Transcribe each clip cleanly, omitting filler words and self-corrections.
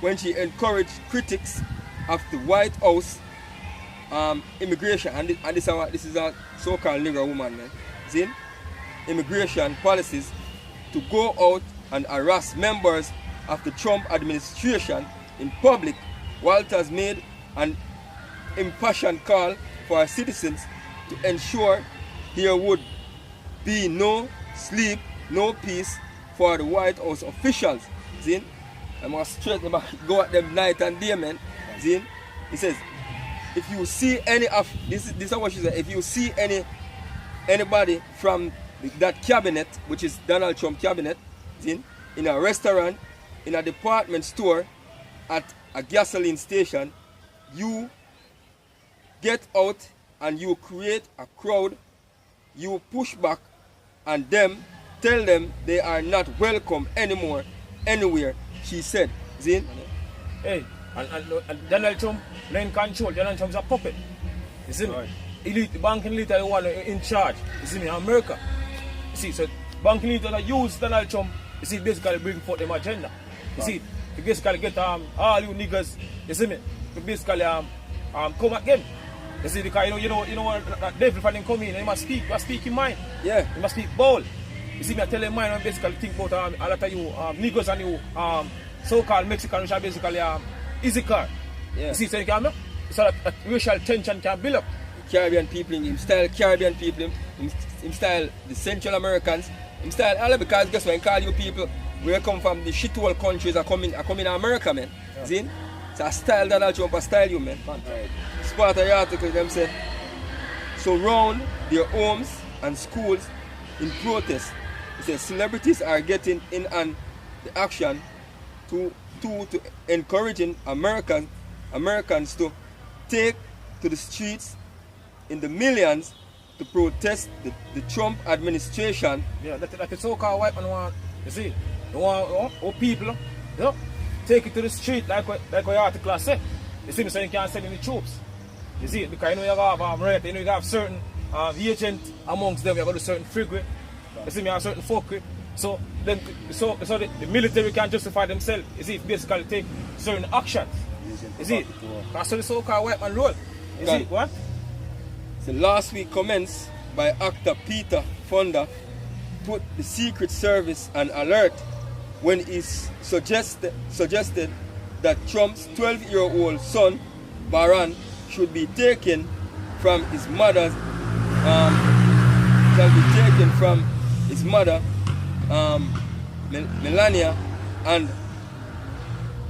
when she encouraged critics of the White House immigration, and this is a so-called nigger woman, man. See? Immigration policies to go out and harass members of the Trump administration in public. Walters made an impassioned call for our citizens to ensure there would be no sleep, no peace for the White House officials. See? I must straight go at them night and day, man. See? He says, if you see any of this is what she said, if you see anybody from that cabinet, which is Donald Trump cabinet, see, in a restaurant, in a department store, at a gasoline station, you get out and you create a crowd, you push back and tell them they are not welcome anymore, anywhere, she said. See? Hey, and Donald Trump in control. Donald Trump's a puppet. You see me? Right. Elite, banking elite are the one in charge. You see me? America. You see, so banking elite that use Donald Trump, you see, basically bring forth them agenda. You see, to basically get all you niggas, you see me, to basically come again. You see, because you know that devil for them come in, and he must speak in mind. Yeah. He must speak bold. You see me, I tell them mind and basically think about a lot of you niggas and you so-called Mexican, which are basically easy car. Yeah. You see, so that racial tension can build up. Caribbean people, him style Caribbean people, him style the Central Americans, him style all, because guess what, I call you people where come from the shithole countries are coming in America, man. Yeah. See? So I style Donald Trump, I style you, man. Right. It's part of the article, them say, surround their homes and schools in protest. It says celebrities are getting in on the action to encouraging Americans to take to the streets in the millions to protest the Trump administration. Yeah, that the so-called white man want, you see, they want people, you know, take it to the street like what your article say. You see me, so you can't send any troops. You see, because you know you have right, you know you have certain agent amongst them, you have a certain figure. You see me, have certain folk. So the military can justify themselves. You see, basically take certain actions. You see, that's how the so-called white man roll. You see, what? So last week commenced by actor Peter Fonda put the Secret Service on alert when he suggested that Trump's 12-year-old son, Barron, should be taken from his mother, Melania, and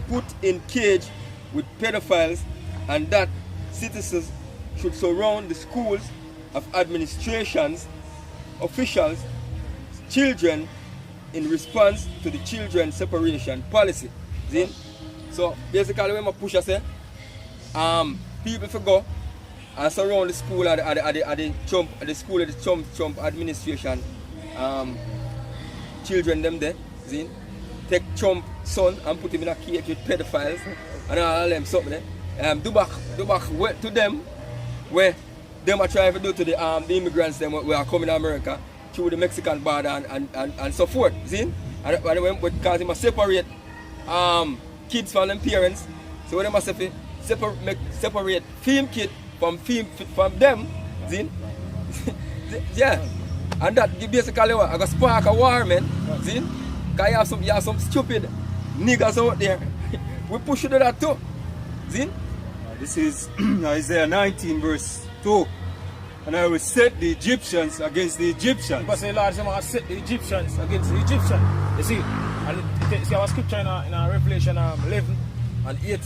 put in cage with pedophiles, and that citizens should surround the schools of administrations, officials, children in response to the children separation policy. See? So basically when I push I say, people for go and surround the school at the Trump administration, children them there, see? Take Trump son and put him in a cage with pedophiles and all them something there. Do back to them where them are trying to do to the immigrants them who are coming to America through the Mexican border and so forth. See? And because they must separate kids from them parents, so they must separate film kid from them. See? Yeah. And that basically what I got spark a war, man. See? Because you have some stupid niggas out there. We push you to that too. See? This is Isaiah 19 verse 2. And I will set the Egyptians against the Egyptians. Because the Lord said, I set the Egyptians against the Egyptians. You see, and see our scripture in Revelation 11 and 8, you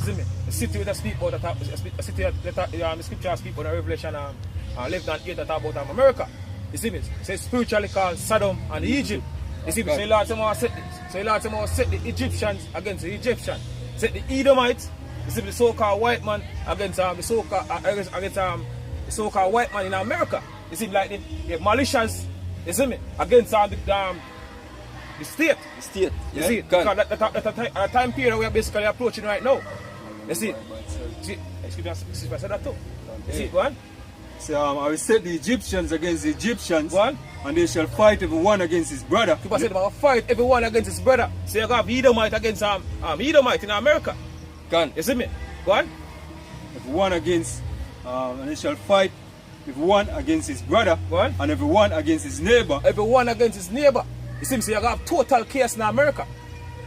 see me? The city that speak about the city that the scripture speak about Revelation 11 and 8 that talk about America. You see me? It says spiritually called Sodom and Egypt. You see me? So the Lord said, I set the Egyptians against the Egyptians. Set the Edomites, you see the so-called white man against the so-called white man in America. You see, like the militias, you see me, against the state. The state. You see, because that time period we are basically approaching right now. You see, I said that too. You see, go on. So I will set the Egyptians against the Egyptians, Go on. and they shall fight every one against his brother. People say they're going to fight everyone against his brother. So you got Edomite against Edomite in America. Gone. You see me? Go on. Every one against, and they shall fight every one against his brother, Go on. and every one against his neighbor, Everyone against his neighbor. You see me? So you got total chaos in America.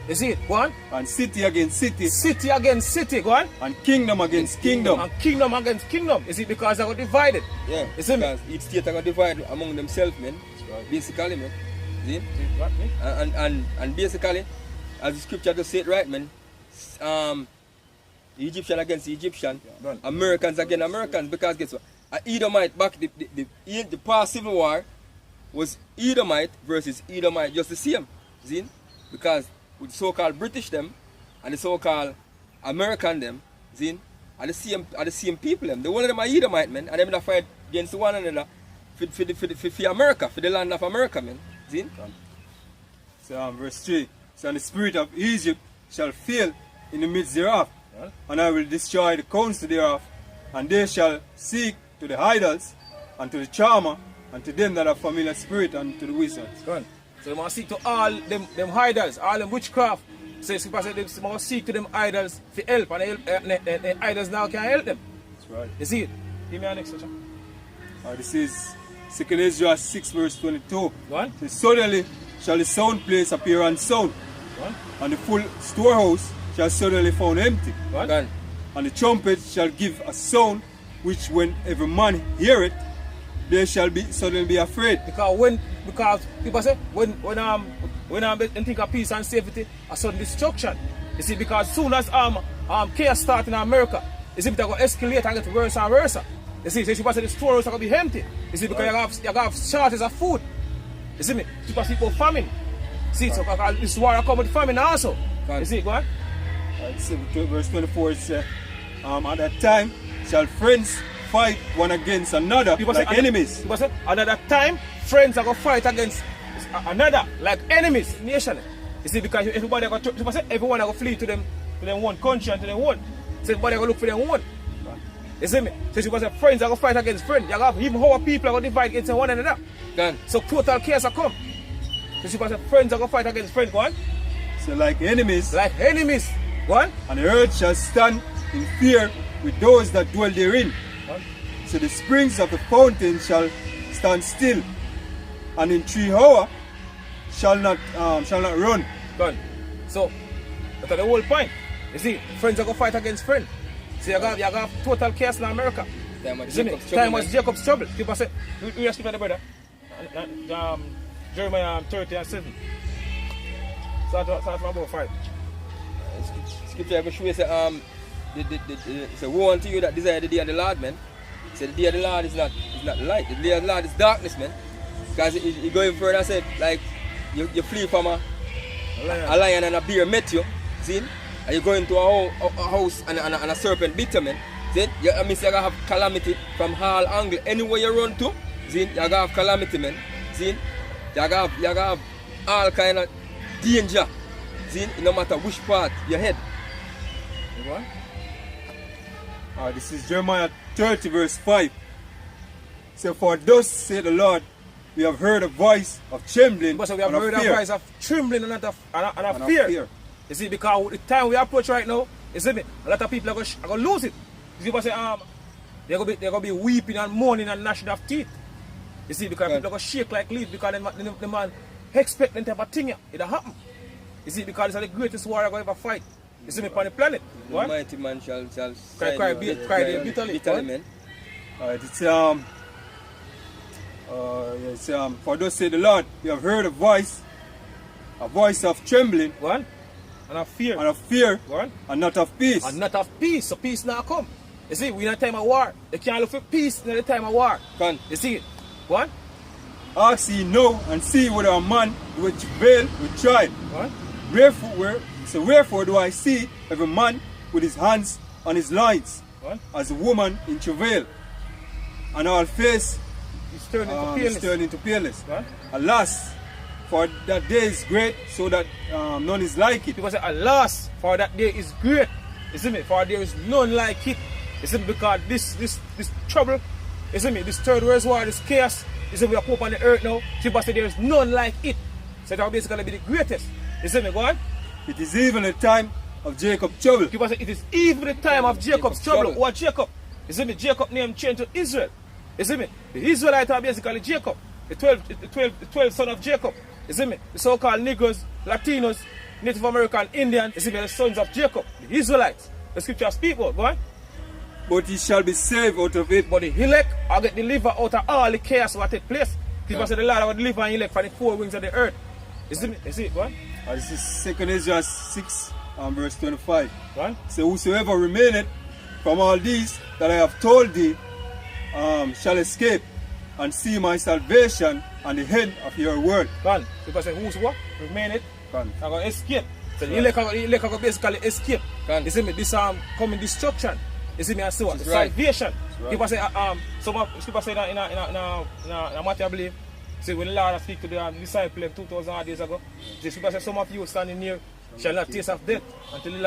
You see it? Go on. and city against city, City against city. Go on. and kingdom against kingdom. And kingdom against kingdom. You see, because they got divided. Yeah. You see me? Because each state are going to divide among themselves, man. Basically, man. See? What, me? And basically, as the scripture just said right, man, the Egyptian against the Egyptian, Done. Americans against Americans, because guess what? Edomite back the past civil war was Edomite versus Edomite just the same. See? Because with the so-called British them and the so-called American them, see? Are the same people them. The one of them are Edomite, man, and them that fight against one another for America, for the land of America, man. See? So verse 3. So and the spirit of Egypt shall fail in the midst thereof, Yeah. and I will destroy the counsel thereof, and they shall seek to the idols, and to the charmer, and to them that have familiar spirit, and to the wizards. Go on. So they must seek to all them idols, all them witchcraft. So it's because they must seek to them idols for help, and the idols now can help them. That's right. You see it? Give me an next section. This is 2 Ezra 6 verse 22. Go on. So suddenly shall the sound place appear unsound, Go on. and the full storehouse shall suddenly found empty, Go on. Gone. and the trumpet shall give a sound, which when every man hear it, they shall be suddenly be afraid. Because people say when they think of peace and safety, a sudden destruction. You see, because soon as chaos start in America, you see, it will escalate and get worse and worse. You see, so people say the storehouse are going to be empty. You see, because you have shortage of food. You see me? Because people famine. See, so this war come with famine also. You see, go on. Verse 24 it says, at that time shall friends fight one against another People like say, enemies. People say, another time, friends are going to fight against another, like enemies, nation. You see, because everybody are going to, say, everyone are going to flee to them one country and to them one. So everybody are going to look for them one. You see me? So people say, friends are going to fight against friends. You have even how people are going to divide against one another. Gone. So total chaos will come. So people say, friends are going to fight against friends. Go on. So like enemies, Like enemies. Go on. and the earth shall stand in fear with those that dwell therein. Go on. So the springs of the fountain shall stand still, and in 3 hours shall not run. Done. So, that's the whole point. You see, friends are going to fight against friends. So you have total chaos in America. Time of You see me? Jacob's trouble, Time was man. Jacob's trouble. People say, we are speaking the brother. Jeremiah 30 and 7. Start from about 5. Scripture ever show you say say woe unto you that desire the day of the Lord, man. Say the day of the Lord is not light. The day of the Lord is darkness, man. Because he going further and said, like you flee from a lion and a bear met you, see? And you go into a house and a serpent bit you, man. See? I mean, so you gotta have calamity from all angles. Anywhere you run to, see? You gotta have calamity, man. See? You gotta have all kind of danger. See? No matter which part you head. You go on? This is Jeremiah 30 verse 5. So for thus said the Lord, we have heard a voice of trembling But so we have and heard of a fear. voice of trembling and of And of fear. fear. You see, because with the time we approach right now, you see me, a lot of people are going to lose it. You see what I say? They're going to be weeping and mourning and gnashing of teeth. You see, because people are going to shake like leaves because the man expect them to have a thing. It'll happen. You see, because it's the greatest war I'm going to ever fight. You see me upon the planet. The What? mighty man shall Cry bitterly. man. It's for thus said the Lord, we have heard a voice of trembling Go on. And of fear. and of fear, Go on. and not of peace. And not of peace. So peace now come. You see, we're in a time of war. They can't look for peace in the time of war. Gone. You see it? Go on. Ask ye now and see whether a man with travail will try. Go on. Wherefore do I see every man with his hands on his loins, Go on. as a woman in travail, and our face It's turning into is paleness. turned into paleness. Go on. Alas, for that day is great, so that none is like it. People say, alas, for that day is great. You see me? For there is none like it. You see me? Because this trouble You see me? This third world war, this chaos, you see we are put on the earth now. People say there is none like it. So that will basically be the greatest. You see me, go on? It is even the time of Jacob's trouble. People say it is even the time of Jacob's trouble. What Jacob? You see me? Jacob name changed to Israel. You see me? The Israelites are basically Jacob. The 12 son of Jacob. You see me? The so-called Negroes, Latinos, Native American, Indians. You see me? The sons of Jacob. The Israelites. The scripture speak about. Go on. But he shall be saved out of it. But the elect are get delivered out of all the chaos that take place. People say the Lord will deliver and elect from the four wings of the earth. You see me? You see it? Go on. This is 2 Ezra 6 and verse 25. Go on. So whosoever remaineth from all these that I have told thee shall escape and see my salvation and the end of your word. Go on. People say who's what? Remaineth. Go on. Are going to escape. So the elect are basically escape. You see me? This coming destruction. You see me? I see what? Salvation. Right. People say some people say that in Matthew, I believe. See when the Lord speak to the disciples 2,000 years ago. These people say some of you standing near shall not taste of death until the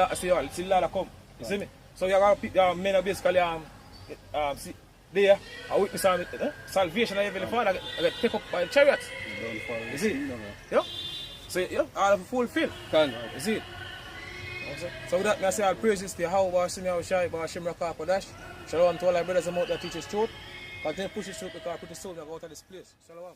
Lord come. You see me? So you got men are basically see, there I witness salvation of Heavenly Father get take up by chariots. You see? Yeah? So yeah, all of fulfilled. You see it? So with that, I say all praises to Yahweh, Shimei, Shai, Hashem, Rakah, Shalom to all our brothers and mothers that teach us truth. Continue to push this truth because pretty soon we are out of this place. Shalom.